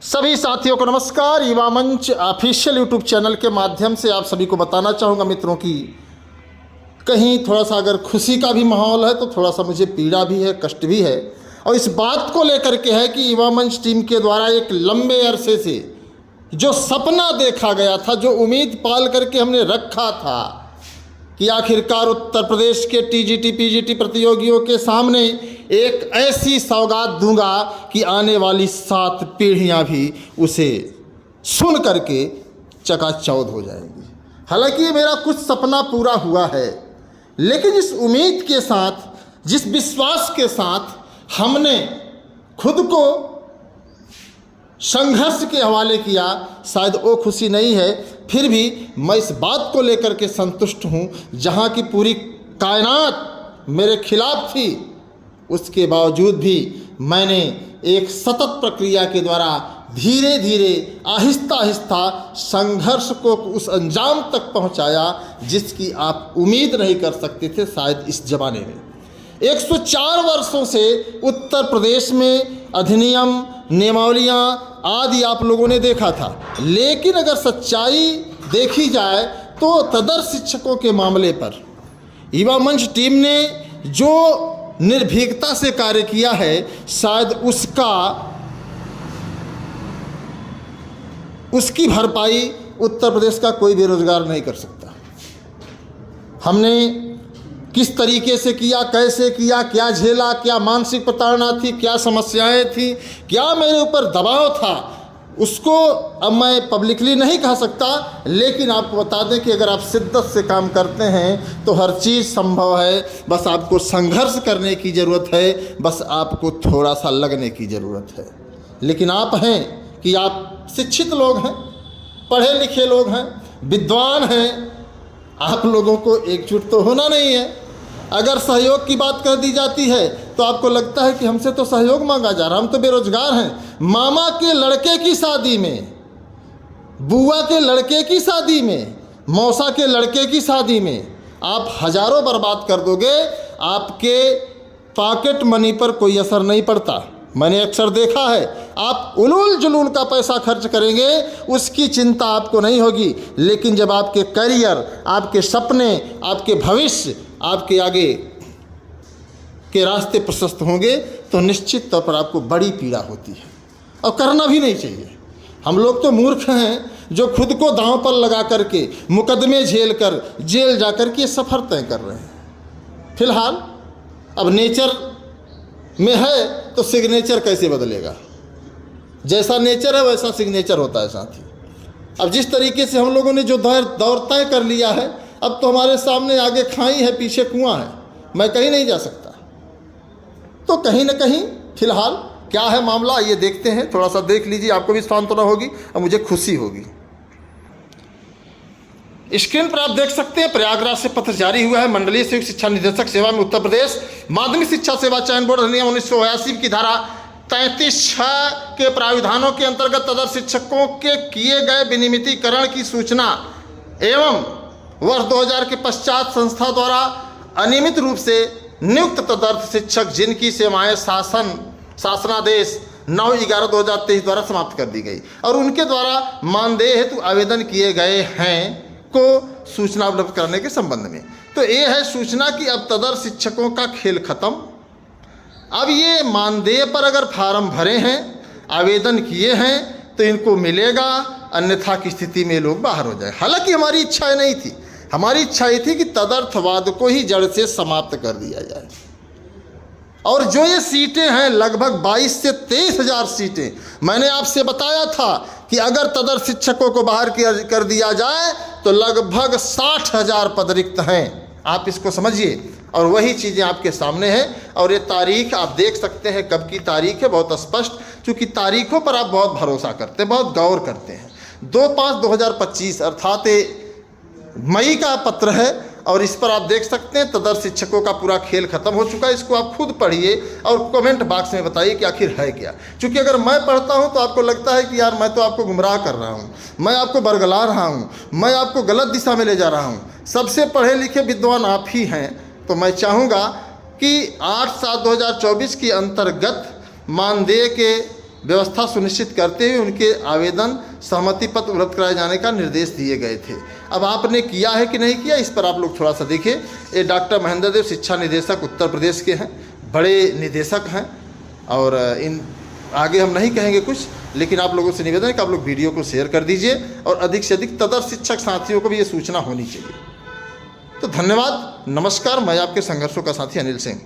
सभी साथियों को नमस्कार। युवा मंच ऑफिशियल यूट्यूब चैनल के माध्यम से आप सभी को बताना चाहूँगा मित्रों की कहीं थोड़ा सा अगर खुशी का भी माहौल है तो थोड़ा सा मुझे पीड़ा भी है, कष्ट भी है। और इस बात को लेकर के है कि युवा मंच टीम के द्वारा एक लंबे अरसे से जो सपना देखा गया था, जो उम्मीद पाल करके हमने रखा था कि आखिरकार उत्तर प्रदेश के टीजीटी पीजीटी प्रतियोगियों के सामने एक ऐसी सौगात दूंगा कि आने वाली 7 पीढ़ियां भी उसे सुन करके चकाचौंध हो जाएंगी। हालांकि ये मेरा कुछ सपना पूरा हुआ है, लेकिन इस उम्मीद के साथ, जिस विश्वास के साथ हमने खुद को संघर्ष के हवाले किया, शायद वो खुशी नहीं है। फिर भी मैं इस बात को लेकर के संतुष्ट हूँ, जहाँ की पूरी कायनात मेरे खिलाफ थी, उसके बावजूद भी मैंने एक सतत प्रक्रिया के द्वारा धीरे धीरे आहिस्ता आहिस्ता संघर्ष को उस अंजाम तक पहुँचाया जिसकी आप उम्मीद नहीं कर सकते थे शायद इस जमाने में। 104 वर्षों से उत्तर प्रदेश में अधिनियम, नियमावलियाँ आदि आप लोगों ने देखा था, लेकिन अगर सच्चाई देखी जाए तो तदर्थ शिक्षकों के मामले पर युवा मंच टीम ने जो निर्भीकता से कार्य किया है, शायद उसकी भरपाई उत्तर प्रदेश का कोई बेरोजगार नहीं कर सकता। हमने किस तरीके से किया, कैसे किया, क्या झेला, क्या मानसिक प्रताड़ना थी, क्या समस्याएं थी, क्या मेरे ऊपर दबाव था, उसको अब मैं पब्लिकली नहीं कह सकता, लेकिन आपको बता दें कि अगर आप शिद्दत से काम करते हैं तो हर चीज़ संभव है। बस आपको संघर्ष करने की ज़रूरत है, बस आपको थोड़ा सा लगने की ज़रूरत है। लेकिन आप हैं कि आप शिक्षित लोग हैं, पढ़े लिखे लोग हैं, विद्वान हैं, आप लोगों को एकजुट तो होना नहीं है। अगर सहयोग की बात कर दी जाती है तो आपको लगता है कि हमसे तो सहयोग मांगा जा रहा, हम तो बेरोजगार हैं। मामा के लड़के की शादी में, बुआ के लड़के की शादी में, मौसा के लड़के की शादी में आप हजारों बर्बाद कर दोगे, आपके पॉकेट मनी पर कोई असर नहीं पड़ता। मैंने अक्सर देखा है, आप उलूल जुलूल का पैसा खर्च करेंगे, उसकी चिंता आपको नहीं होगी, लेकिन जब आपके करियर, आपके सपने, आपके भविष्य, आपके आगे के रास्ते प्रशस्त होंगे तो निश्चित तौर पर आपको बड़ी पीड़ा होती है और करना भी नहीं चाहिए। हम लोग तो मूर्ख हैं जो खुद को दांव पर लगा करके, मुकदमे झेल कर, जेल जा कर के सफ़र तय कर रहे हैं। फिलहाल अब नेचर में है तो सिग्नेचर कैसे बदलेगा? जैसा नेचर है वैसा सिग्नेचर होता है साथी। अब जिस तरीके से हम लोगों ने जो दौर तय कर लिया है, अब तो हमारे सामने आगे खाई है, पीछे कुआं है, मैं कहीं नहीं जा सकता। तो कहीं ना कहीं फिलहाल क्या है मामला, ये देखते हैं, थोड़ा सा देख लीजिए, आपको भी सांत्वना होगी और मुझे खुशी होगी। स्क्रीन पर आप देख सकते हैं प्रयागराज से पत्र जारी हुआ है। मंडलीय संयुक्त शिक्षा निदेशक सेवा में उत्तर प्रदेश माध्यमिक शिक्षा सेवा चयन बोर्ड अधिनियम 1982 की धारा 33(6) के प्राविधानों के अंतर्गत तदर्थ शिक्षकों के किए गए विनियमितीकरण की सूचना एवं वर्ष 2000 के पश्चात संस्था द्वारा अनियमित रूप से नियुक्त तदर्थ शिक्षक जिनकी सेवाएं शासनादेश 9/11/2023 द्वारा समाप्त कर दी गई और उनके द्वारा मानदेय हेतु आवेदन किए गए हैं को सूचना उपलब्ध करने के संबंध में। तो ये है सूचना कि अब तदर्थ शिक्षकों का खेल खत्म। अब ये मानदेय पर अगर फार्म भरे हैं, आवेदन किए हैं तो इनको मिलेगा, अन्यथा की स्थिति में लोग बाहर हो जाए। हालांकि हमारी इच्छा नहीं थी, हमारी इच्छा ये थी कि तदर्थवाद को ही जड़ से समाप्त कर दिया जाए। और जो ये सीटें हैं लगभग 22 से 23 हज़ार सीटें, मैंने आपसे बताया था कि अगर तदर्थ शिक्षकों को बाहर कर दिया जाए तो लगभग 60,000 पद रिक्त हैं। आप इसको समझिए और वही चीज़ें आपके सामने हैं। और ये तारीख आप देख सकते हैं, कब की तारीख है, बहुत स्पष्ट, क्योंकि तारीखों पर आप बहुत भरोसा करते हैं, बहुत गौर करते हैं। 2/5/2025 अर्थात मई का पत्र है और इस पर आप देख सकते हैं तदर्थ शिक्षकों का पूरा खेल खत्म हो चुका है। इसको आप खुद पढ़िए और कमेंट बॉक्स में बताइए कि आखिर है क्या। क्योंकि अगर मैं पढ़ता हूं तो आपको लगता है कि यार मैं तो आपको गुमराह कर रहा हूं, मैं आपको बरगला रहा हूं, मैं आपको गलत दिशा में ले जा रहा हूं। सबसे पढ़े लिखे विद्वान आप ही हैं, तो मैं चाहूँगा कि 8/7/2024 के अंतर्गत मानदेय के व्यवस्था सुनिश्चित करते हुए उनके आवेदन सहमति पत्र उपलब्ध कराए जाने का निर्देश दिए गए थे। अब आपने किया है कि नहीं किया, इस पर आप लोग थोड़ा सा देखिए। ये डॉक्टर महेंद्र देव शिक्षा निदेशक उत्तर प्रदेश के हैं, बड़े निदेशक हैं, और इन आगे हम नहीं कहेंगे कुछ, लेकिन आप लोगों से निवेदन है कि आप लोग वीडियो को शेयर कर दीजिए और अधिक से अधिक तदर्थ शिक्षक साथियों को भी ये सूचना होनी चाहिए। तो धन्यवाद, नमस्कार। मैं आपके संघर्षों का साथी अनिल सिंह।